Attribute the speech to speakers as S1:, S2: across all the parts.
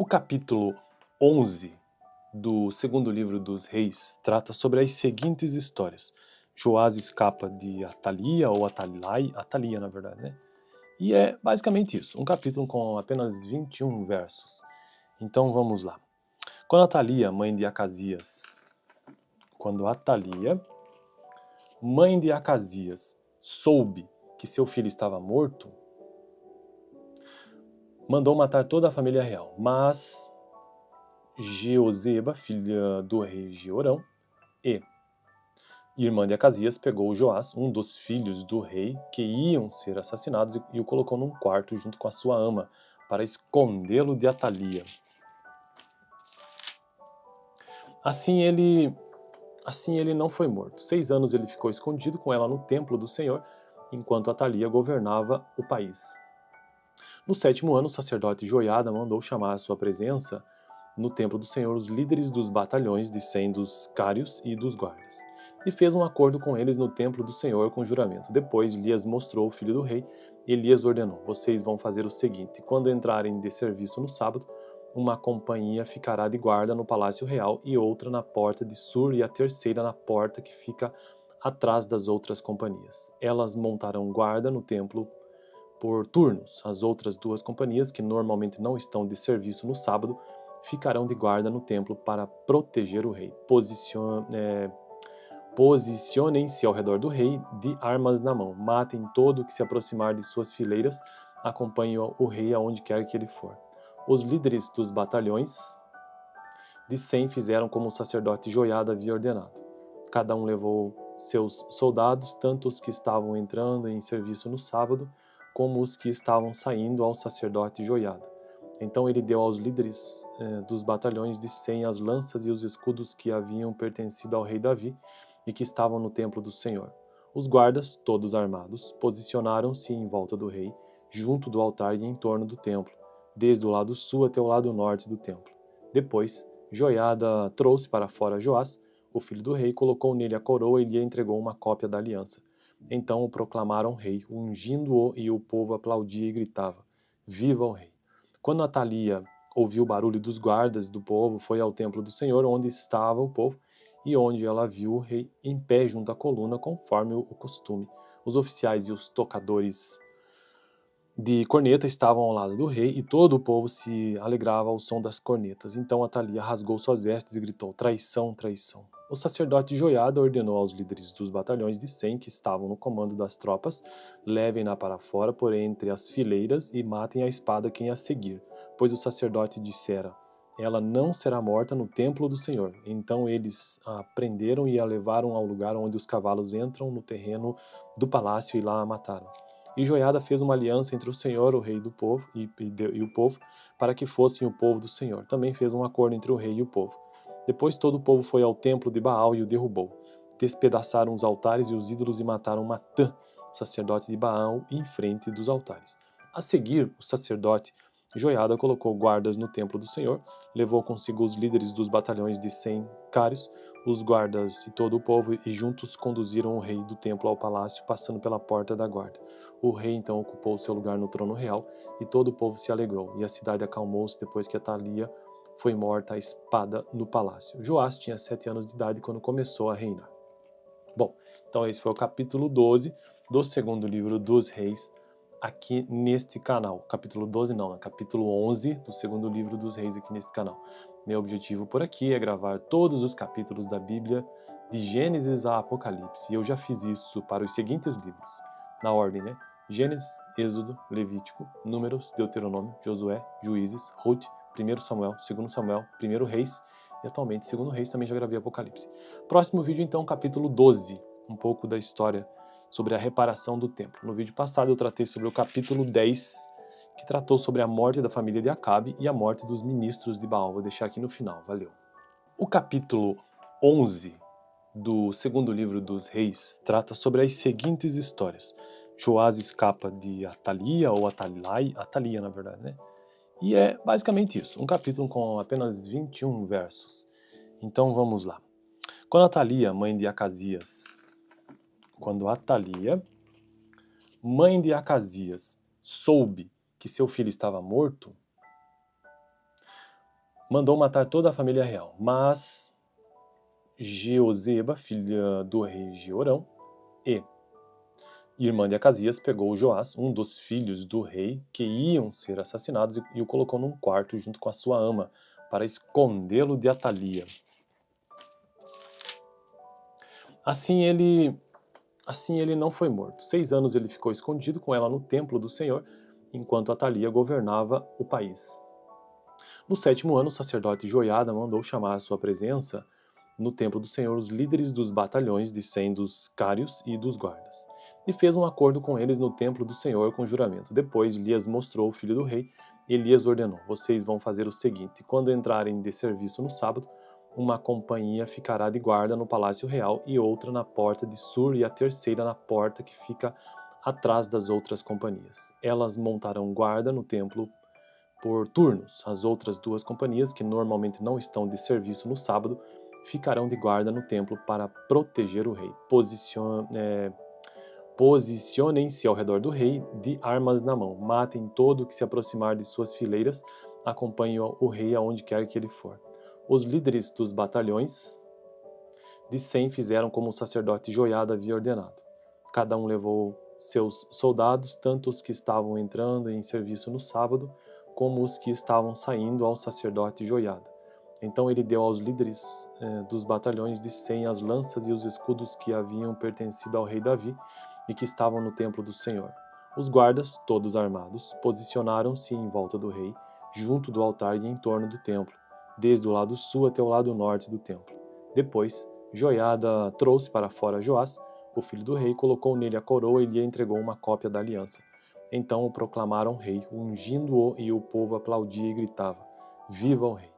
S1: O capítulo 11 do segundo livro dos Reis trata sobre as seguintes histórias. Joás escapa de Atalia, ou Atalia na verdade, né? E é basicamente isso, um capítulo com apenas 21 versos. Então vamos lá. Quando Atalia, mãe de Acasias, soube que seu filho estava morto, mandou matar toda a família real. Mas Jeoseba, filha do rei Jeorão, e irmã de Acasias, pegou Joás, um dos filhos do rei, que iam ser assassinados, e o colocou num quarto junto com a sua ama, para escondê-lo de Atalia. Assim ele não foi morto. 6 anos ele ficou escondido com ela no templo do Senhor, enquanto Atalia governava o país. No 7º ano, o sacerdote Joiada mandou chamar à sua presença no templo do Senhor os líderes dos batalhões de 100 dos cários e dos guardas, e fez um acordo com eles no templo do Senhor com juramento. Depois Elias mostrou o filho do rei, e Elias ordenou: vocês vão fazer o seguinte: quando entrarem de serviço no sábado, uma companhia ficará de guarda no palácio real e outra na porta de Sur e a terceira na porta que fica atrás das outras companhias. Elas montarão guarda no templo por turnos. As outras 2 companhias, que normalmente não estão de serviço no sábado, ficarão de guarda no templo para proteger o rei. Posicionem-se ao redor do rei de armas na mão. Matem todo o que se aproximar de suas fileiras. Acompanhem o rei aonde quer que ele for. Os líderes dos batalhões de 100 fizeram como o sacerdote Joiada havia ordenado. Cada um levou seus soldados, tanto os que estavam entrando em serviço no sábado, como os que estavam saindo ao sacerdote Joiada. Então ele deu aos líderes dos batalhões de 100 as lanças e os escudos que haviam pertencido ao rei Davi e que estavam no templo do Senhor. Os guardas, todos armados, posicionaram-se em volta do rei, junto do altar e em torno do templo, desde o lado sul até o lado norte do templo. Depois, Joiada trouxe para fora Joás, o filho do rei, colocou nele a coroa e lhe entregou uma cópia da aliança. Então o proclamaram rei, ungindo-o, e o povo aplaudia e gritava: Viva o rei! Quando Atalia ouviu o barulho dos guardas do povo, foi ao templo do Senhor, onde estava o povo, e onde ela viu o rei em pé junto à coluna, conforme o costume. Os oficiais e os tocadores de corneta estavam ao lado do rei, e todo o povo se alegrava ao som das cornetas. Então Atalia rasgou suas vestes e gritou: traição, traição. O sacerdote Joiada ordenou aos líderes dos batalhões de 100 que estavam no comando das tropas: levem-na para fora por entre as fileiras e matem a espada quem a seguir, pois o sacerdote dissera: ela não será morta no templo do Senhor. Então eles a prenderam e a levaram ao lugar onde os cavalos entram no terreno do palácio, e lá a mataram. E Joiada fez uma aliança entre o Senhor, o rei do povo, e o povo, para que fossem o povo do Senhor. Também fez um acordo entre o rei e o povo. Depois todo o povo foi ao templo de Baal e o derrubou. Despedaçaram os altares e os ídolos e mataram Matã, sacerdote de Baal, em frente dos altares. A seguir, o sacerdote Joiada colocou guardas no templo do Senhor, levou consigo os líderes dos batalhões de 100 cários, os guardas e todo o povo, e juntos conduziram o rei do templo ao palácio, passando pela porta da guarda. O rei então ocupou seu lugar no trono real, e todo o povo se alegrou, e a cidade acalmou-se depois que Atalia foi morta à espada no palácio. Joás tinha 7 anos de idade quando começou a reinar. Bom, então esse foi o capítulo 12 do segundo livro dos Reis, aqui neste canal. Capítulo 12 não, é capítulo 11 do segundo livro dos Reis aqui neste canal. Meu objetivo por aqui é gravar todos os capítulos da Bíblia, de Gênesis a Apocalipse, e eu já fiz isso para os seguintes livros, na ordem, né? Gênesis, Êxodo, Levítico, Números, Deuteronômio, Josué, Juízes, Ruth, 1 Samuel, 2 Samuel, 1 Reis, e atualmente 2 Reis, também já gravei Apocalipse. Próximo vídeo então, capítulo 12, um pouco da história sobre a reparação do templo. No vídeo passado eu tratei sobre o capítulo 10, que tratou sobre a morte da família de Acabe e a morte dos ministros de Baal. Vou deixar aqui no final, valeu. O capítulo 11 do segundo livro dos Reis trata sobre as seguintes histórias. Joás escapa de Atalia, ou Atalia na verdade, né? E é basicamente isso, um capítulo com apenas 21 versos. Então vamos lá. Quando Atalia, mãe de Acasias, soube que seu filho estava morto, mandou matar toda a família real, mas Jeoseba, filha do rei Jeorão, e irmã de Acasias, pegou Joás, um dos filhos do rei, que iam ser assassinados, e o colocou num quarto junto com a sua ama, para escondê-lo de Atalia. Assim ele não foi morto. 6 anos ele ficou escondido com ela no templo do Senhor, enquanto Atalia governava o país. No 7º ano, o sacerdote Joiada mandou chamar à sua presença no templo do Senhor os líderes dos batalhões de 100 dos cários e dos guardas, e fez um acordo com eles no templo do Senhor com juramento. Depois Elias mostrou o filho do rei, e Elias ordenou: vocês vão fazer o seguinte: quando entrarem de serviço no sábado, uma companhia ficará de guarda no palácio real e outra na porta de Sur e a terceira na porta que fica atrás das outras companhias. Elas montarão guarda no templo por turnos. As outras 2 companhias, que normalmente não estão de serviço no sábado, ficarão de guarda no templo para proteger o rei. Posicionem-se ao redor do rei, de armas na mão. Matem todo o que se aproximar de suas fileiras. Acompanhem o rei aonde quer que ele for. Os líderes dos batalhões de 100 fizeram como o sacerdote Joiada havia ordenado. Cada um levou seus soldados, tanto os que estavam entrando em serviço no sábado, como os que estavam saindo ao sacerdote Joiada. Então ele deu aos líderes dos batalhões de 100 as lanças e os escudos que haviam pertencido ao rei Davi e que estavam no templo do Senhor. Os guardas, todos armados, posicionaram-se em volta do rei, junto do altar e em torno do templo, desde o lado sul até o lado norte do templo. Depois, Joiada trouxe para fora Joás, o filho do rei, colocou nele a coroa e lhe entregou uma cópia da aliança. Então o proclamaram rei, ungindo-o, e o povo aplaudia e gritava: Viva o rei!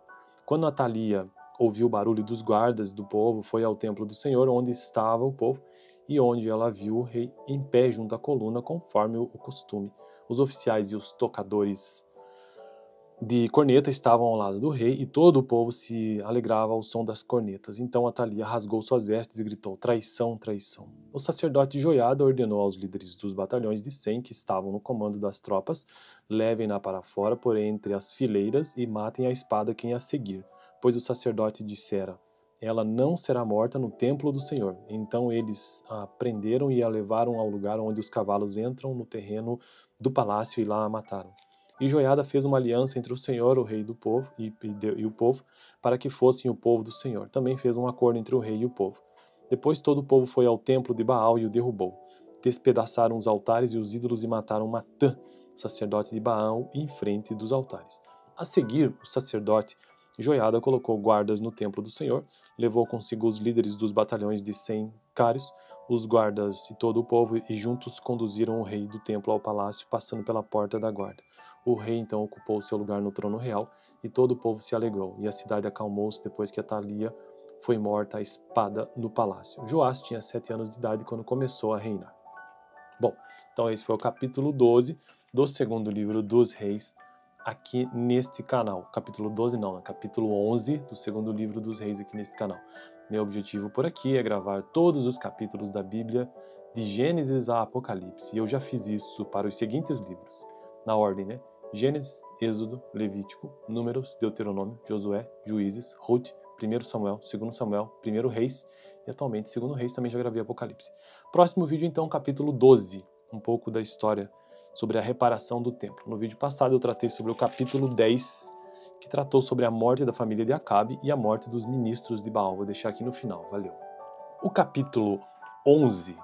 S1: Quando Atalia ouviu o barulho dos guardas do povo, foi ao templo do Senhor, onde estava o povo, e onde ela viu o rei em pé junto à coluna, conforme o costume. Os oficiais e os tocadores de corneta estavam ao lado do rei, e todo o povo se alegrava ao som das cornetas. Então Atalia rasgou suas vestes e gritou: traição, traição. O sacerdote Joiada ordenou aos líderes dos batalhões de 100 que estavam no comando das tropas: levem-na para fora, por entre as fileiras, e matem a espada quem a seguir. Pois o sacerdote dissera: ela não será morta no templo do Senhor. Então eles a prenderam e a levaram ao lugar onde os cavalos entram no terreno do palácio, e lá a mataram. E Joiada fez uma aliança entre o Senhor, o rei do povo, e o povo, para que fossem o povo do Senhor. Também fez um acordo entre o rei e o povo. Depois todo o povo foi ao templo de Baal e o derrubou. Despedaçaram os altares e os ídolos e mataram Matã, sacerdote de Baal, em frente dos altares. A seguir, o sacerdote Joiada colocou guardas no templo do Senhor, levou consigo os líderes dos batalhões de 100 cários, os guardas e todo o povo, e juntos conduziram o rei do templo ao palácio, passando pela porta da guarda. O rei então ocupou seu lugar no trono real, e todo o povo se alegrou, e a cidade acalmou-se depois que Atalia foi morta à espada no palácio. Joás tinha 7 anos de idade quando começou a reinar. Bom, então esse foi o capítulo 12 do segundo livro dos reis, aqui neste canal. Capítulo 12 não, capítulo 11 do segundo livro dos reis aqui neste canal. Meu objetivo por aqui é gravar todos os capítulos da Bíblia, de Gênesis a Apocalipse, e eu já fiz isso para os seguintes livros, na ordem, né? Gênesis, Êxodo, Levítico, Números, Deuteronômio, Josué, Juízes, Ruth, 1 Samuel, 2 Samuel, 1 Reis, e atualmente 2 Reis, também já gravei Apocalipse. Próximo vídeo então, capítulo 12, um pouco da história sobre a reparação do templo. No vídeo passado eu tratei sobre o capítulo 10, que tratou sobre a morte da família de Acabe e a morte dos ministros de Baal. Vou deixar aqui no final, valeu. O capítulo 11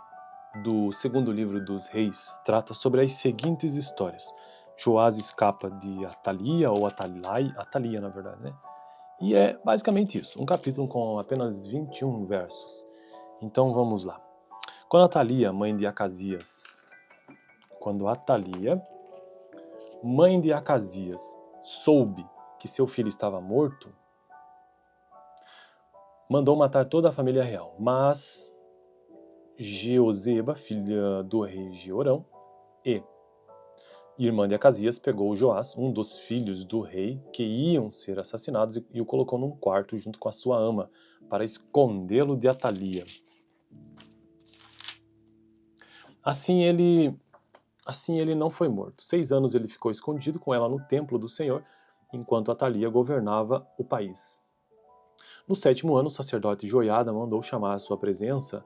S1: do segundo livro dos reis trata sobre as seguintes histórias. Joás escapa de Atalia, ou Atalia na verdade, né? E é basicamente isso, um capítulo com apenas 21 versos. Então vamos lá. Quando Atalia, mãe de Acasias, soube que seu filho estava morto, mandou matar toda a família real, mas Jeoseba, filha do rei Jeorão, e irmã de Acasias, pegou Joás, um dos filhos do rei, que iam ser assassinados, e o colocou num quarto junto com a sua ama, para escondê-lo de Atalia. Assim ele não foi morto. 6 anos ele ficou escondido com ela no templo do Senhor, enquanto Atalia governava o país. No 7º ano, o sacerdote Joiada mandou chamar à sua presença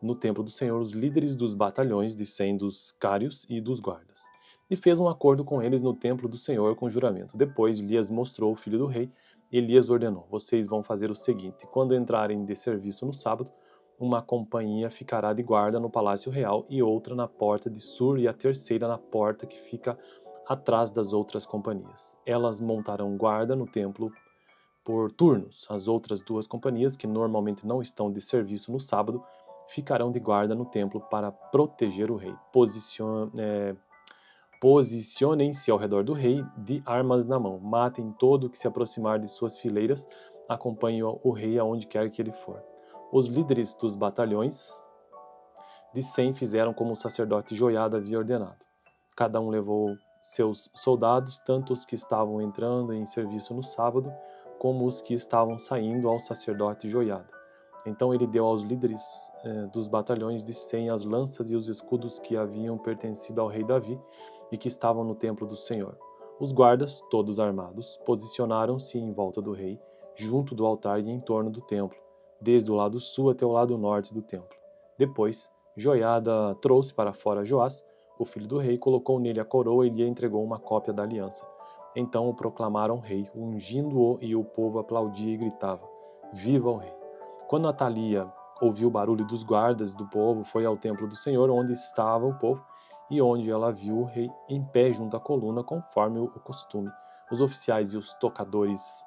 S1: no templo do Senhor os líderes dos batalhões de 100 dos cários e dos guardas, e fez um acordo com eles no templo do Senhor com juramento. Depois Elias mostrou o filho do rei, e Elias ordenou: vocês vão fazer o seguinte: quando entrarem de serviço no sábado, uma companhia ficará de guarda no palácio real e outra na porta de Sur e a terceira na porta que fica atrás das outras companhias. Elas montarão guarda no templo por turnos. As outras 2 companhias, que normalmente não estão de serviço no sábado, ficarão de guarda no templo para proteger o rei. Posicionem-se ao redor do rei de armas na mão. Matem todo o que se aproximar de suas fileiras. Acompanhem o rei aonde quer que ele for. Os líderes dos batalhões de 100 fizeram como o sacerdote Joiada havia ordenado. Cada um levou seus soldados, tanto os que estavam entrando em serviço no sábado, como os que estavam saindo ao sacerdote Joiada. Então ele deu aos líderes dos batalhões de 100 as lanças e os escudos que haviam pertencido ao rei Davi e que estavam no templo do Senhor. Os guardas, todos armados, posicionaram-se em volta do rei, junto do altar e em torno do templo, desde o lado sul até o lado norte do templo. Depois, Joiada trouxe para fora Joás, o filho do rei, colocou nele a coroa e lhe entregou uma cópia da aliança. Então o proclamaram rei, ungindo-o, e o povo aplaudia e gritava: Viva o rei! Quando Atalia ouviu o barulho dos guardas do povo, foi ao templo do Senhor, onde estava o povo, e onde ela viu o rei em pé junto à coluna, conforme o costume. Os oficiais e os tocadores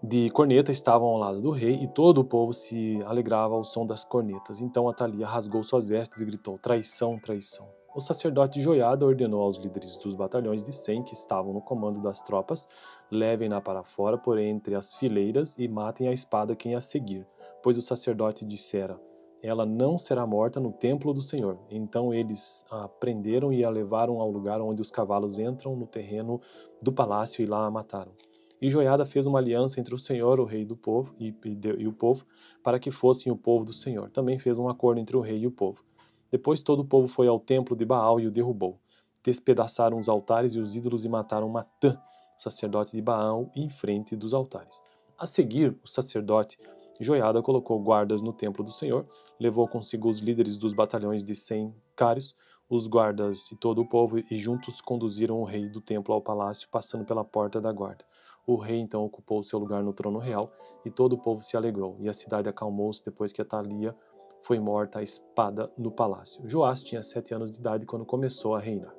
S1: de corneta estavam ao lado do rei, e todo o povo se alegrava ao som das cornetas. Então Atalia rasgou suas vestes e gritou: Traição, traição! O sacerdote Joiada ordenou aos líderes dos batalhões de 100 que estavam no comando das tropas: levem-na para fora por entre as fileiras e matem a espada quem a seguir, pois o sacerdote dissera: ela não será morta no templo do Senhor. Então eles a prenderam e a levaram ao lugar onde os cavalos entram no terreno do palácio e lá a mataram. E Joiada fez uma aliança entre o Senhor, o rei do povo, e o povo, para que fossem o povo do Senhor. Também fez um acordo entre o rei e o povo. Depois todo o povo foi ao templo de Baal e o derrubou. Despedaçaram os altares e os ídolos e mataram Matã, sacerdote de Baal, em frente dos altares. A seguir, o sacerdote Joiada colocou guardas no templo do Senhor, levou consigo os líderes dos batalhões de 100 cários, os guardas e todo o povo, e juntos conduziram o rei do templo ao palácio, passando pela porta da guarda. O rei então ocupou seu lugar no trono real, e todo o povo se alegrou, e a cidade acalmou-se depois que Atalia foi morta à espada no palácio. Joás tinha 7 anos de idade quando começou a reinar.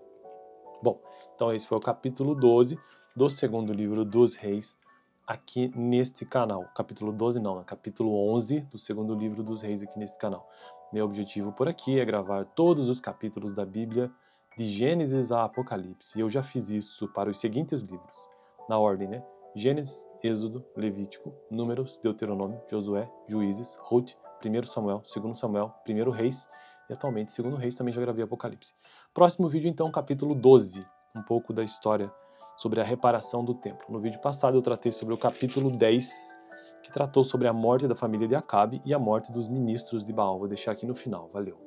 S1: Bom, então esse foi o capítulo 12 do 2º livro dos Reis, aqui neste canal. Capítulo 12 não, capítulo 11 do 2º livro dos Reis aqui neste canal. Meu objetivo por aqui é gravar todos os capítulos da Bíblia, de Gênesis a Apocalipse, e eu já fiz isso para os seguintes livros, na ordem, né? Gênesis, Êxodo, Levítico, Números, Deuteronômio, Josué, Juízes, Ruth, 1 Samuel, 2 Samuel, 1 Reis, e atualmente 2 Reis, também já gravei Apocalipse. Próximo vídeo então, capítulo 12, um pouco da história sobre a reparação do templo. No vídeo passado eu tratei sobre o capítulo 10, que tratou sobre a morte da família de Acabe e a morte dos ministros de Baal. Vou deixar aqui no final, valeu.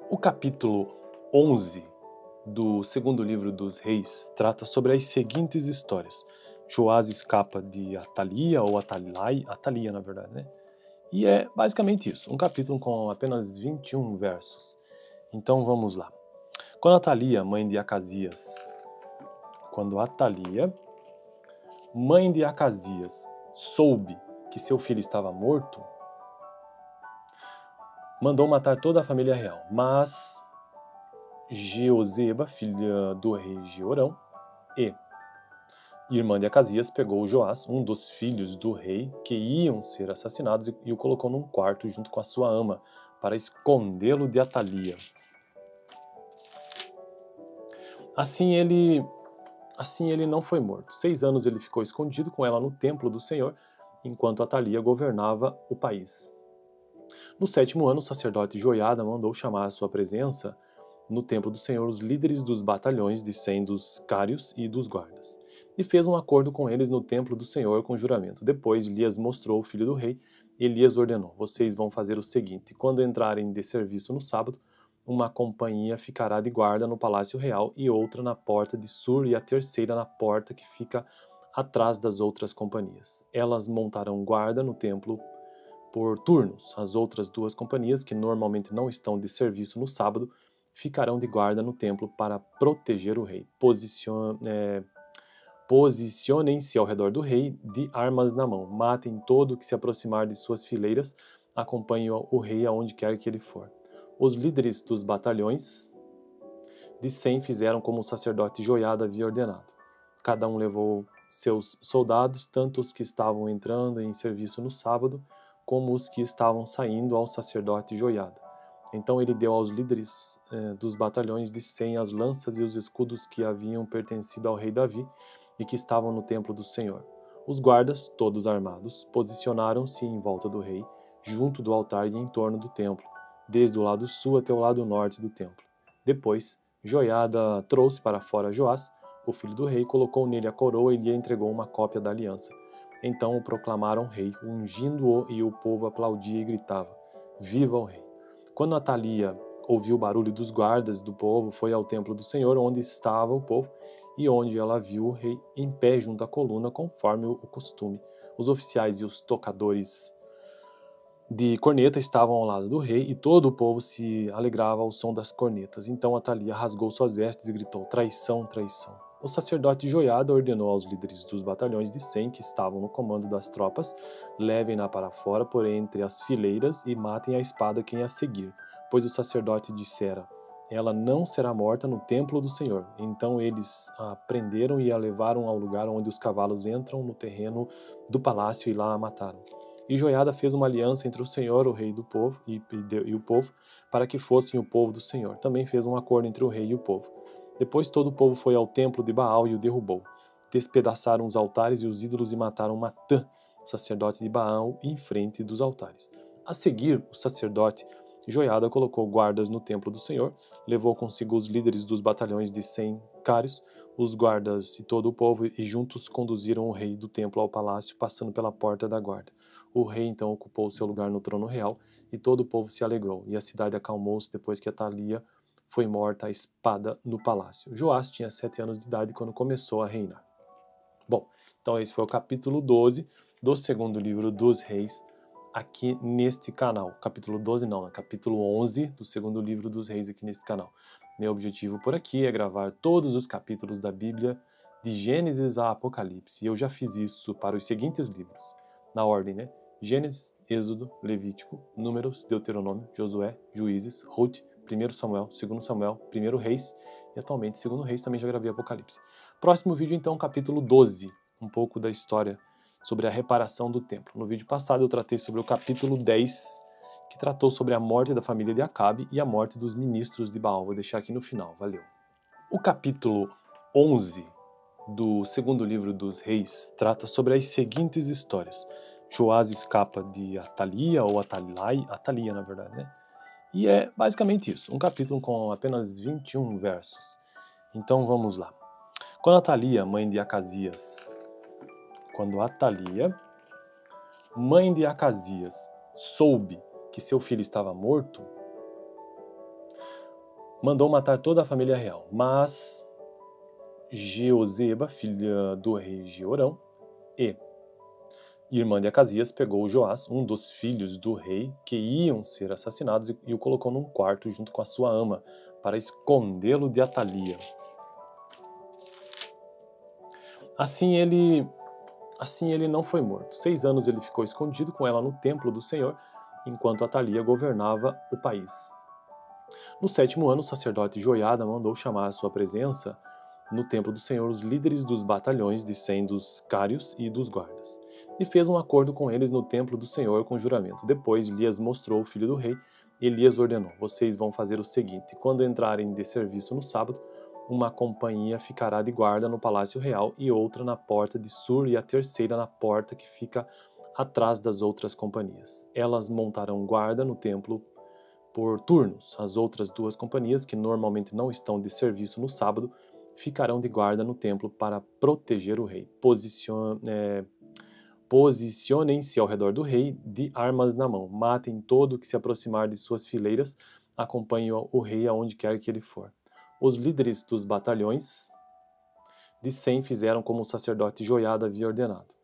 S1: O capítulo 11 do 2º livro dos Reis trata sobre as seguintes histórias. Joás escapa de Atalia, ou Atalia na verdade, né? E é basicamente isso, um capítulo com apenas 21 versos. Então vamos lá. Quando Atalia, mãe de Acasias, soube que seu filho estava morto, mandou matar toda a família real. Mas Jeoseba, filha do rei Jeorão, e irmã de Acasias, pegou Joás, um dos filhos do rei, que iam ser assassinados, e o colocou num quarto junto com a sua ama, para escondê-lo de Atalia. Assim ele não foi morto. 6 anos ele ficou escondido com ela no templo do Senhor, enquanto Atalia governava o país. No 7º ano, o sacerdote Joiada mandou chamar à sua presença no templo do Senhor os líderes dos batalhões de 100 dos cários e dos guardas, e fez um acordo com eles no templo do Senhor com juramento. Depois Elias mostrou o filho do rei, e Elias ordenou: vocês vão fazer o seguinte: quando entrarem de serviço no sábado, uma companhia ficará de guarda no palácio real e outra na porta de Sur e a terceira na porta que fica atrás das outras companhias. Elas montarão guarda no templo por turnos. As outras duas companhias, que normalmente não estão de serviço no sábado, ficarão de guarda no templo para proteger o rei. Posicionem-se ao redor do rei, de armas na mão. Matem todo o que se aproximar de suas fileiras. Acompanhem o rei aonde quer que ele for. Os líderes dos batalhões de 100 fizeram como o sacerdote Joiada havia ordenado. Cada um levou seus soldados, tanto os que estavam entrando em serviço no sábado, como os que estavam saindo ao sacerdote Joiada. Então ele deu aos líderes dos batalhões de 100 as lanças e os escudos que haviam pertencido ao rei Davi e que estavam no templo do Senhor. Os guardas, todos armados, posicionaram-se em volta do rei, junto do altar e em torno do templo, desde o lado sul até o lado norte do templo. Depois, Joiada trouxe para fora Joás, o filho do rei, colocou nele a coroa e lhe entregou uma cópia da aliança. Então o proclamaram rei, ungindo-o, e o povo aplaudia e gritava: Viva o rei! Quando Atalia ouviu o barulho dos guardas do povo, foi ao templo do Senhor, onde estava o povo, e onde ela viu o rei em pé junto à coluna, conforme o costume. Os oficiais e os tocadores de corneta estavam ao lado do rei, e todo o povo se alegrava ao som das cornetas. Então Atalia rasgou suas vestes e gritou: Traição, traição! O sacerdote Joiada ordenou aos líderes dos batalhões de 100 que estavam no comando das tropas: Levem-na para fora, por entre as fileiras, e matem a espada quem a seguir. Pois o sacerdote dissera: Ela não será morta no templo do Senhor. Então eles a prenderam e a levaram ao lugar onde os cavalos entram no terreno do palácio, e lá a mataram. E Joiada fez uma aliança entre o Senhor, o rei do povo, e o povo, para que fossem o povo do Senhor. Também fez um acordo entre o rei e o povo. Depois todo o povo foi ao templo de Baal e o derrubou. Despedaçaram os altares e os ídolos e mataram Matã, sacerdote de Baal, em frente dos altares. A seguir, o sacerdote Joiada colocou guardas no templo do Senhor, levou consigo os líderes dos batalhões de 100 cários, os guardas e todo o povo, e juntos conduziram o rei do templo ao palácio, passando pela porta da guarda. O rei então ocupou seu lugar no trono real, e todo o povo se alegrou, e a cidade acalmou-se depois que Atalia foi morta à espada no palácio. Joás tinha 7 anos de idade quando começou a reinar. Bom, então esse foi o capítulo 12 do segundo livro dos reis, aqui neste canal. Capítulo 12 não, é capítulo 11 do segundo livro dos reis aqui neste canal. Meu objetivo por aqui é gravar todos os capítulos da Bíblia, de Gênesis a Apocalipse. E eu já fiz isso para os seguintes livros, na ordem, né? Gênesis, Êxodo, Levítico, Números, Deuteronômio, Josué, Juízes, Ruth, 1 Samuel, 2 Samuel, 1 Reis, e atualmente 2 Reis, também já gravei Apocalipse. Próximo vídeo então, capítulo 12, um pouco da história sobre a reparação do templo. No vídeo passado eu tratei sobre o capítulo 10, que tratou sobre a morte da família de Acabe e a morte dos ministros de Baal. Vou deixar aqui no final, valeu. O capítulo 11 do segundo livro dos reis trata sobre as seguintes histórias. Joás escapa de Atalia, ou Atalia na verdade, né? E é basicamente isso, um capítulo com apenas 21 versos. Então vamos lá. Quando Atalia, mãe de Acasias, soube que seu filho estava morto, mandou matar toda a família real. Mas Jeozeba, filha do rei Jeorão, e irmã de Acasias, pegou Joás, um dos filhos do rei, que iam ser assassinados, e o colocou num quarto junto com a sua ama, para escondê-lo de Atalia. Assim ele não foi morto. 6 anos ele ficou escondido com ela no templo do Senhor, enquanto Atalia governava o país. No 7º ano, o sacerdote Joiada mandou chamar à sua presença no templo do Senhor os líderes dos batalhões de 100 dos cários e dos guardas, e fez um acordo com eles no templo do Senhor com juramento. Depois lhes mostrou o filho do rei, e lhes ordenou: Vocês vão fazer o seguinte: quando entrarem de serviço no sábado, uma companhia ficará de guarda no palácio real e outra na porta de Sur, e a terceira na porta que fica atrás das outras companhias. Elas montarão guarda no templo por turnos. As outras duas companhias, que normalmente não estão de serviço no sábado, ficarão de guarda no templo para proteger o rei. Posicionem-se ao redor do rei, de armas na mão. Matem todo o que se aproximar de suas fileiras. Acompanhem o rei aonde quer que ele for. Os líderes dos batalhões de Sem fizeram como o sacerdote Joiada havia ordenado.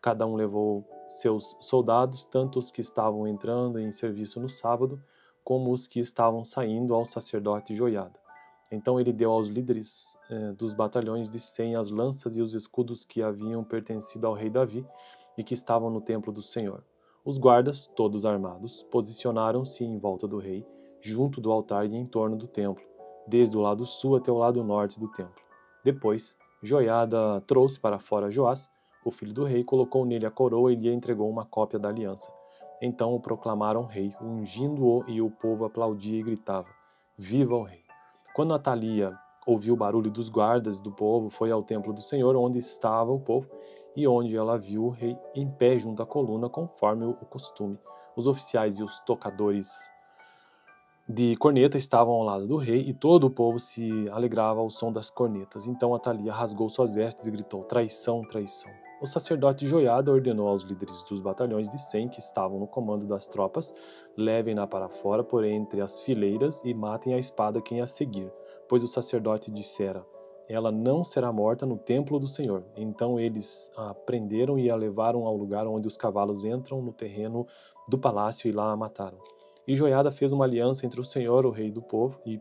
S1: Cada um levou seus soldados, tanto os que estavam entrando em serviço no sábado, como os que estavam saindo ao sacerdote Joiada. Então ele deu aos líderes dos batalhões de Sem as lanças e os escudos que haviam pertencido ao rei Davi e que estavam no templo do Senhor. Os guardas, todos armados, posicionaram-se em volta do rei, junto do altar e em torno do templo, desde o lado sul até o lado norte do templo. Depois, Joiada trouxe para fora Joás, o filho do rei, colocou nele a coroa e lhe entregou uma cópia da aliança. Então o proclamaram rei, ungindo-o, e o povo aplaudia e gritava: Viva o rei! Quando Atalia ouviu o barulho dos guardas do povo, foi ao templo do Senhor, onde estava o povo, e onde ela viu o rei em pé junto à coluna, conforme o costume. Os oficiais e os tocadores de corneta estavam ao lado do rei, e todo o povo se alegrava ao som das cornetas. Então Atalia rasgou suas vestes e gritou: Traição, traição! O sacerdote Joiada ordenou aos líderes dos batalhões de Sem, que estavam no comando das tropas: Levem-na para fora, por entre as fileiras, e matem a espada quem a seguir. Pois o sacerdote dissera: Ela não será morta no templo do Senhor. Então eles a prenderam e a levaram ao lugar onde os cavalos entram no terreno do palácio, e lá a mataram. E Joiada fez uma aliança entre o Senhor, o rei do povo, e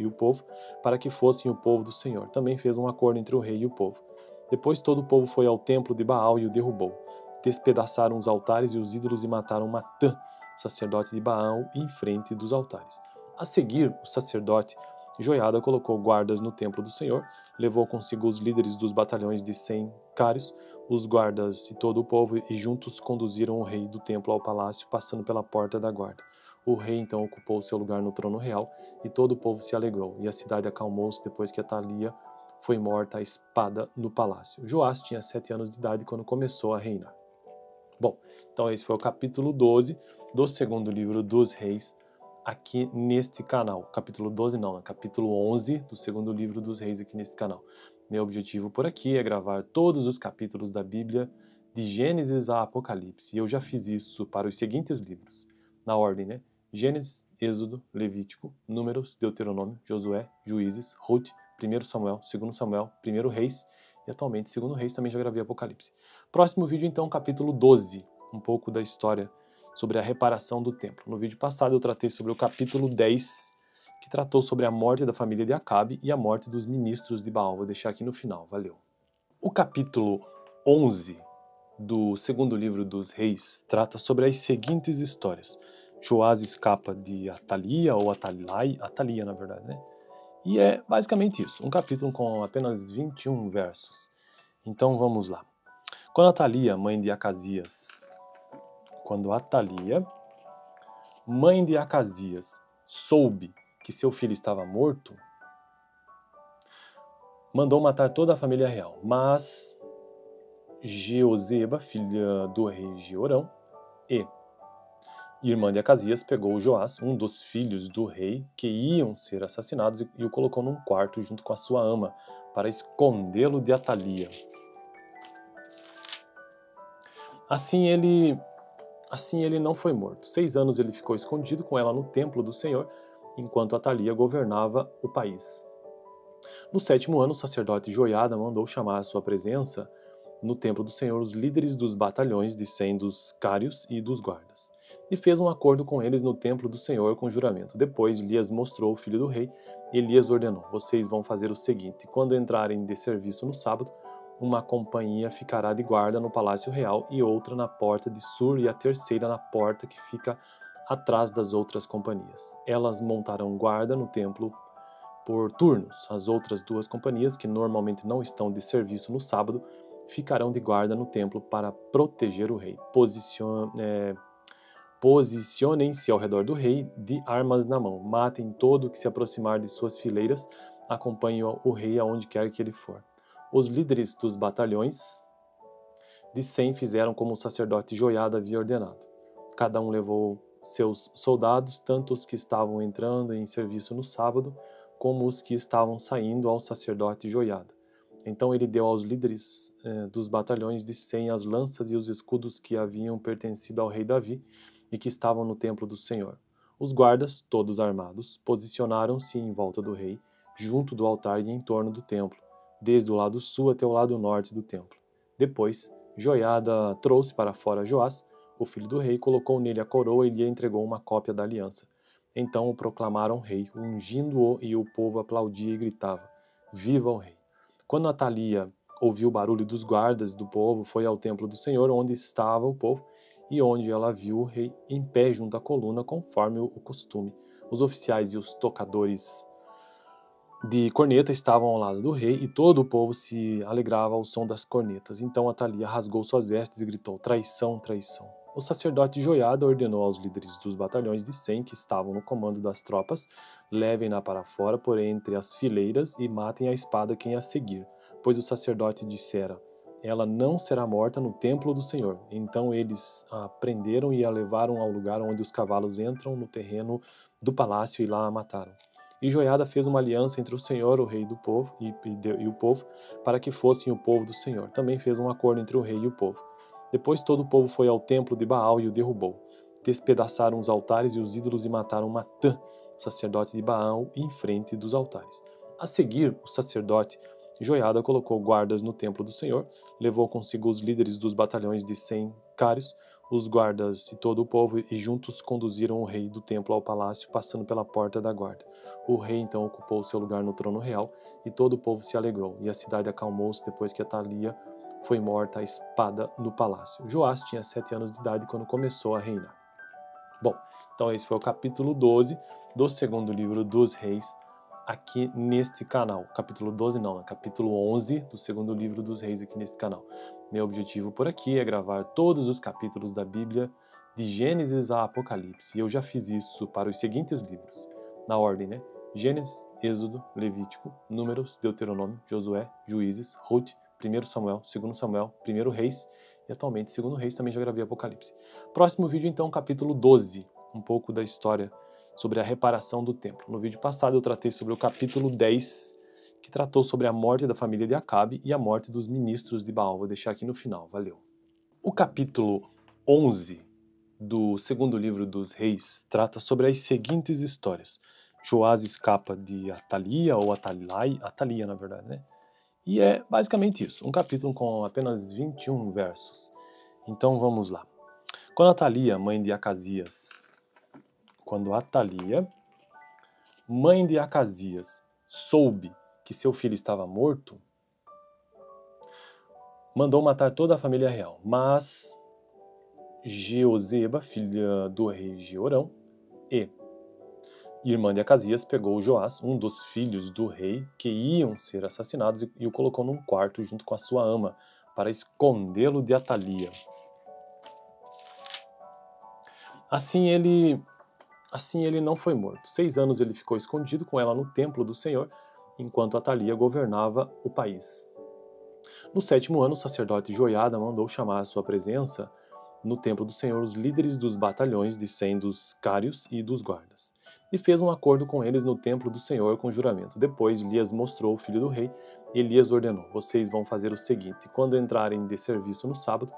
S1: o povo, para que fossem o povo do Senhor. Também fez um acordo entre o rei e o povo. Depois todo o povo foi ao templo de Baal e o derrubou. Despedaçaram os altares e os ídolos e mataram Matã, sacerdote de Baal, em frente dos altares. A seguir, o sacerdote Joiada colocou guardas no templo do Senhor, levou consigo os líderes dos batalhões de 100 cários, os guardas e todo o povo, e juntos conduziram o rei do templo ao palácio, passando pela porta da guarda. O rei então ocupou seu lugar no trono real, e todo o povo se alegrou, e a cidade acalmou-se depois que Atalia foi morta à espada no palácio. Joás tinha 7 anos de idade quando começou a reinar. Bom, então esse foi o capítulo 12 do segundo livro dos reis, aqui neste canal. Capítulo 12 não, capítulo 11 do segundo livro dos reis aqui neste canal. Meu objetivo por aqui é gravar todos os capítulos da Bíblia, de Gênesis a Apocalipse, e eu já fiz isso para os seguintes livros, na ordem, né? Gênesis, Êxodo, Levítico, Números, Deuteronômio, Josué, Juízes, Ruth, 1 Samuel, 2 Samuel, 1 Reis, e atualmente 2 Reis, também já gravei Apocalipse. Próximo vídeo então, capítulo 12, um pouco da história sobre a reparação do templo. No vídeo passado eu tratei sobre o capítulo 10, que tratou sobre a morte da família de Acabe e a morte dos ministros de Baal. Vou deixar aqui no final, valeu. O capítulo 11 do segundo livro dos reis trata sobre as seguintes histórias. Joás escapa de Atalia, ou Atalia na verdade, né? E é basicamente isso, um capítulo com apenas 21 versos. Então vamos lá. Quando Atalia, mãe de Acasias, soube que seu filho estava morto, mandou matar toda a família real. Mas Jeoseba, filha do rei Jeorão, e irmã de Acasias, pegou Joás, um dos filhos do rei, que iam ser assassinados, e o colocou num quarto junto com a sua ama, para escondê-lo de Atalia. Assim ele não foi morto. 6 anos ele ficou escondido com ela no templo do Senhor, enquanto Atalia governava o país. No 7º ano, o sacerdote Joiada mandou chamar à sua presença no templo do Senhor os líderes dos batalhões de 100 dos cários e dos guardas, e fez um acordo com eles no templo do Senhor com juramento. Depois lhes mostrou o filho do rei, e lhes ordenou: Vocês vão fazer o seguinte: quando entrarem de serviço no sábado, uma companhia ficará de guarda no palácio real e outra na porta de Sur, e a terceira na porta que fica atrás das outras companhias. Elas montarão guarda no templo por turnos. As outras 2 companhias, que normalmente não estão de serviço no sábado, ficarão de guarda no templo para proteger o rei. Posicionem-se ao redor do rei, de armas na mão. Matem todo o que se aproximar de suas fileiras. Acompanhem o rei aonde quer que ele for. Os líderes dos batalhões de 100 fizeram como o sacerdote Joiada havia ordenado. Cada um levou seus soldados, tanto os que estavam entrando em serviço no sábado, como os que estavam saindo ao sacerdote Joiada. Então ele deu aos líderes dos batalhões de 100 as lanças e os escudos que haviam pertencido ao rei Davi e que estavam no templo do Senhor. Os guardas, todos armados, posicionaram-se em volta do rei, junto do altar e em torno do templo, desde o lado sul até o lado norte do templo. Depois, Joiada trouxe para fora Joás, o filho do rei, colocou nele a coroa e lhe entregou uma cópia da aliança. Então o proclamaram rei, ungindo-o, e o povo aplaudia e gritava: Viva o rei! Quando Atalia ouviu o barulho dos guardas do povo, foi ao templo do Senhor, onde estava o povo, e onde ela viu o rei em pé junto à coluna, conforme o costume. Os oficiais e os tocadores de corneta estavam ao lado do rei, e todo o povo se alegrava ao som das cornetas. Então Atalia rasgou suas vestes e gritou: Traição, traição! O sacerdote Joiada ordenou aos líderes dos batalhões de 100 que estavam no comando das tropas: levem-na para fora por entre as fileiras e matem a espada quem a seguir. Pois o sacerdote dissera: ela não será morta no templo do Senhor. Então eles a prenderam e a levaram ao lugar onde os cavalos entram no terreno do palácio e lá a mataram. E Joiada fez uma aliança entre o Senhor, o rei do povo, e o povo, para que fossem o povo do Senhor. Também fez um acordo entre o rei e o povo. Depois todo o povo foi ao templo de Baal e o derrubou. Despedaçaram os altares e os ídolos e mataram Matã, sacerdote de Baal, em frente dos altares. A seguir, o sacerdote Joiada colocou guardas no templo do Senhor, levou consigo os líderes dos batalhões de 100 cários, os guardas e todo o povo, e juntos conduziram o rei do templo ao palácio, passando pela porta da guarda. O rei então ocupou seu lugar no trono real, e todo o povo se alegrou, e a cidade acalmou-se depois que Atalia foi morta à espada no palácio. Joás tinha 7 anos de idade quando começou a reinar. Bom, então esse foi o capítulo 12 do segundo livro dos reis, aqui neste canal. Capítulo 12 não, é capítulo 11 do segundo livro dos reis aqui neste canal. Meu objetivo por aqui é gravar todos os capítulos da Bíblia, de Gênesis a Apocalipse, e eu já fiz isso para os seguintes livros, na ordem, né? Gênesis, Êxodo, Levítico, Números, Deuteronômio, Josué, Juízes, Ruth, 1 Samuel, 2 Samuel, 1 Reis, e atualmente 2 Reis também já gravei Apocalipse. Próximo vídeo então, capítulo 12, um pouco da história sobre a reparação do templo. No vídeo passado eu tratei sobre o capítulo 10, que tratou sobre a morte da família de Acabe e a morte dos ministros de Baal. Vou deixar aqui no final, valeu. O capítulo 11 do segundo livro dos reis trata sobre as seguintes histórias. Joás escapa de Atalia, ou Atalia na verdade, né? E é basicamente isso, um capítulo com apenas 21 versos. Então vamos lá. Quando Atalia, mãe de Acasias, soube que seu filho estava morto, mandou matar toda a família real. Mas Jeoseba, filha do rei Jeorão, e irmã de Acasias, pegou Joás, um dos filhos do rei, que iam ser assassinados, e o colocou num quarto junto com a sua ama, para escondê-lo de Atalia. Assim ele não foi morto. 6 anos ele ficou escondido com ela no templo do Senhor, enquanto Atalia governava o país. No 7º ano, o sacerdote Joiada mandou chamar à sua presença no templo do Senhor os líderes dos batalhões de 100 dos cários e dos guardas, e fez um acordo com eles no templo do Senhor com juramento. Depois Elias mostrou o filho do rei, e Elias ordenou: vocês vão fazer o seguinte: quando entrarem de serviço no sábado,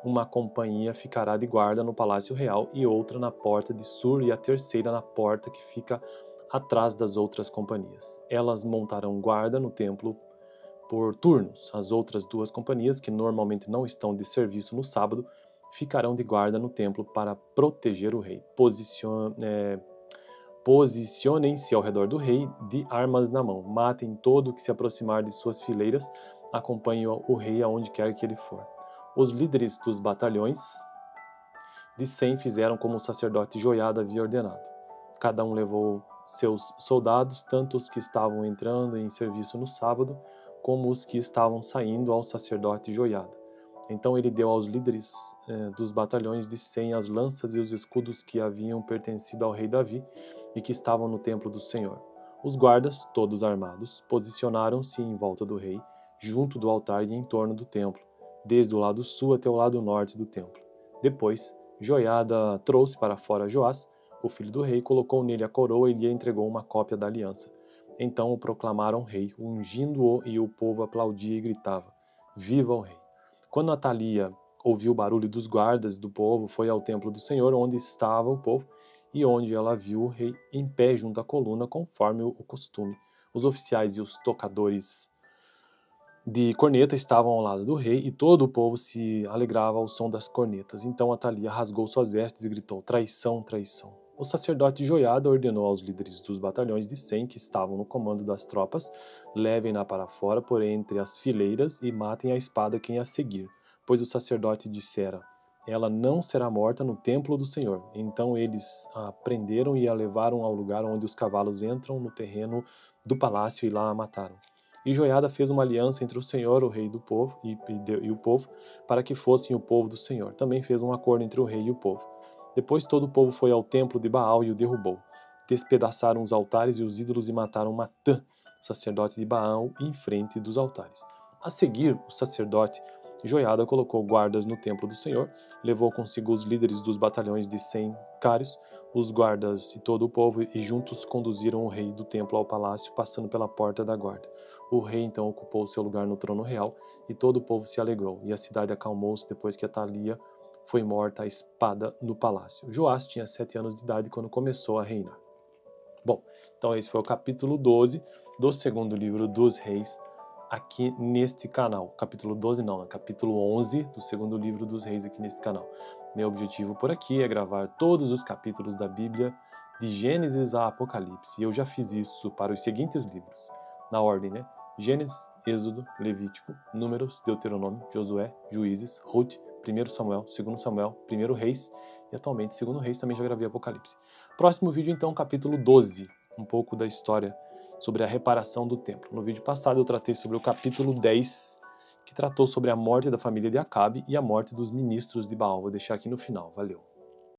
S1: uma companhia ficará de guarda no palácio real e outra na porta de Sur, e a terceira na porta que fica atrás das outras companhias. Elas montarão guarda no templo por turnos. As outras 2 companhias, que normalmente não estão de serviço no sábado, ficarão de guarda no templo para proteger o rei. Posicionem-se ao redor do rei de armas na mão. Matem todo o que se aproximar de suas fileiras. Acompanhem o rei aonde quer que ele for. Os líderes dos batalhões de 100 fizeram como o sacerdote Joiada havia ordenado. Cada um levou seus soldados, tanto os que estavam entrando em serviço no sábado, como os que estavam saindo ao sacerdote Joiada. Então ele deu aos líderes dos batalhões de 100 as lanças e os escudos que haviam pertencido ao rei Davi e que estavam no templo do Senhor. Os guardas, todos armados, posicionaram-se em volta do rei, junto do altar e em torno do templo, desde o lado sul até o lado norte do templo. Depois, Joiada trouxe para fora Joás, o filho do rei, colocou nele a coroa e lhe entregou uma cópia da aliança. Então o proclamaram rei, ungindo-o, e o povo aplaudia e gritava: Viva o rei! Quando Atalia ouviu o barulho dos guardas do povo, foi ao templo do Senhor, onde estava o povo, e onde ela viu o rei em pé junto à coluna, conforme o costume. Os oficiais e os tocadores de corneta estavam ao lado do rei, e todo o povo se alegrava ao som das cornetas. Então Atalia rasgou suas vestes e gritou: traição, traição. O sacerdote Joiada ordenou aos líderes dos batalhões de 100 que estavam no comando das tropas: levem-na para fora por entre as fileiras e matem a espada quem a seguir. Pois o sacerdote dissera: ela não será morta no templo do Senhor. Então eles a prenderam e a levaram ao lugar onde os cavalos entram no terreno do palácio, e lá a mataram. E Joiada fez uma aliança entre o Senhor, o rei do povo, e o povo, para que fossem o povo do Senhor. Também fez um acordo entre o rei e o povo. Depois todo o povo foi ao templo de Baal e o derrubou. Despedaçaram os altares e os ídolos e mataram Matã, sacerdote de Baal, em frente dos altares. A seguir, o sacerdote Joiada colocou guardas no templo do Senhor, levou consigo os líderes dos batalhões de 100 cários, os guardas e todo o povo, e juntos conduziram o rei do templo ao palácio, passando pela porta da guarda. O rei então ocupou seu lugar no trono real, e todo o povo se alegrou, e a cidade acalmou-se depois que Atalia foi morta à espada no palácio. Joás tinha 7 anos de idade quando começou a reinar. Bom, então esse foi o capítulo 12 do segundo livro dos Reis, aqui neste canal. Capítulo 12 não, é capítulo 11 do segundo livro dos Reis aqui neste canal. Meu objetivo por aqui é gravar todos os capítulos da Bíblia, de Gênesis a Apocalipse. E eu já fiz isso para os seguintes livros, na ordem, né? Gênesis, Êxodo, Levítico, Números, Deuteronômio, Josué, Juízes, Ruth, 1 Samuel, 2 Samuel, 1 Reis, e atualmente 2 Reis também já gravei Apocalipse. Próximo vídeo então, capítulo 12, um pouco da história sobre a reparação do templo. No vídeo passado eu tratei sobre o capítulo 10, que tratou sobre a morte da família de Acabe e a morte dos ministros de Baal. Vou deixar aqui no final. Valeu!